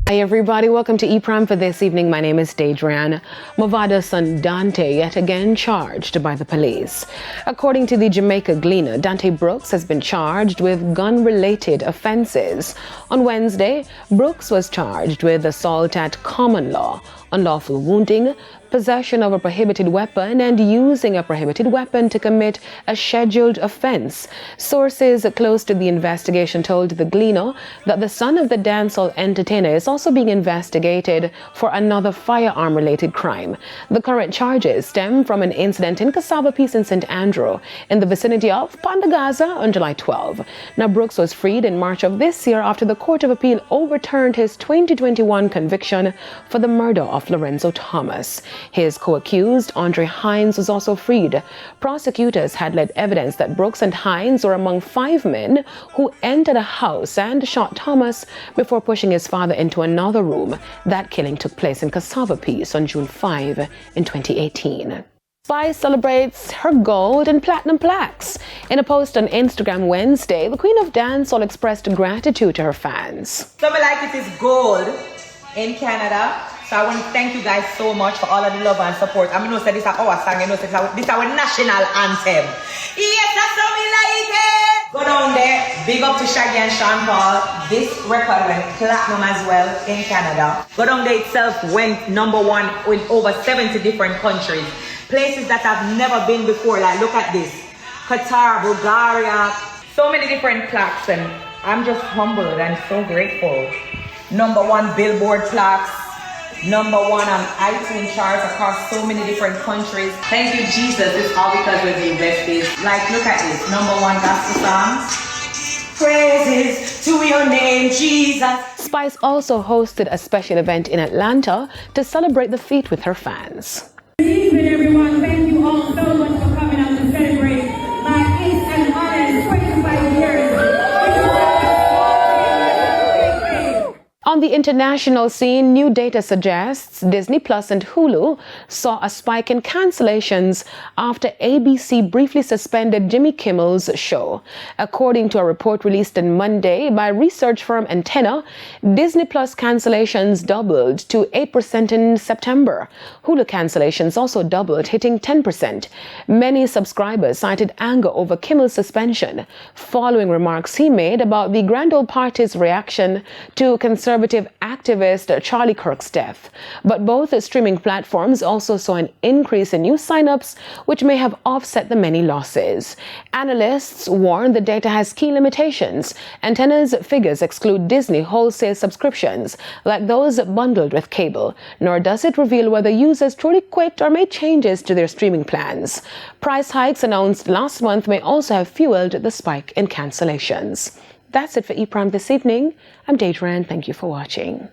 Hi everybody, welcome to E-Prime for this evening. My name is Deidran. Movada's son Dante yet again charged by the police. According to the Jamaica Gleaner, Dante Brooks has been charged with gun-related offenses. On Wednesday, Brooks was charged with assault at common law, unlawful wounding, possession of a prohibited weapon, and using a prohibited weapon to commit a scheduled offense. Sources close to the investigation told the Gleaner that the son of the dancehall entertainer is also being investigated for another firearm-related crime. The current charges stem from an incident in Cassava Peace in St. Andrew in the vicinity of Pandagaza on July 12. Now, Brooks was freed in March of this year after the Court of Appeal overturned his 2021 conviction for the murder of Lorenzo Thomas. His co-accused, Andre Hines, was also freed. Prosecutors had led evidence that Brooks and Hines were among 5 men who entered a house and shot Thomas before pushing his father into another room. That killing took place in Cassava Peace on June 5 in 2018. Spice celebrates her gold and platinum plaques. In a post on Instagram Wednesday, the Queen of Dancehall expressed gratitude to her fans. Something like it is gold in Canada. So I want to thank you guys so much for all of the love and support. I mean, this is our song, this is our national anthem. Yes, that's how we like it. Go down there, big up to Shaggy and Sean Paul. This record went platinum as well in Canada. Go down there itself went #1 in over 70 different countries. Places that I've never been before, like look at this. Qatar, Bulgaria, so many different plaques, and I'm just humbled and so grateful. #1 Billboard plaques. #1 on iTunes charts across so many different countries. Thank you, Jesus. It's all because we're the invested. Like, look at this. #1 gospel songs. Praises to your name, Jesus. Spice also hosted a special event in Atlanta to celebrate the feat with her fans. Good evening, everyone. Thank you all so much for coming out to celebrate my 8th and honest 25 years. On the international scene, new data suggests Disney Plus and Hulu saw a spike in cancellations after ABC briefly suspended Jimmy Kimmel's show. According to a report released on Monday by research firm Antenna, Disney Plus cancellations doubled to 8% in September. Hulu cancellations also doubled, hitting 10%. Many subscribers cited anger over Kimmel's suspension, following remarks he made about the Grand Ole Party's reaction to conservative activist Charlie Kirk's death. But both streaming platforms also saw an increase in new signups, which may have offset the many losses. Analysts warn the data has key limitations. Antenna's figures exclude Disney wholesale subscriptions, like those bundled with cable, nor does it reveal whether users truly quit or made changes to their streaming plans. Price hikes announced last month may also have fueled the spike in cancellations. That's it for E-Prime this evening. I'm Deidran. Thank you for watching.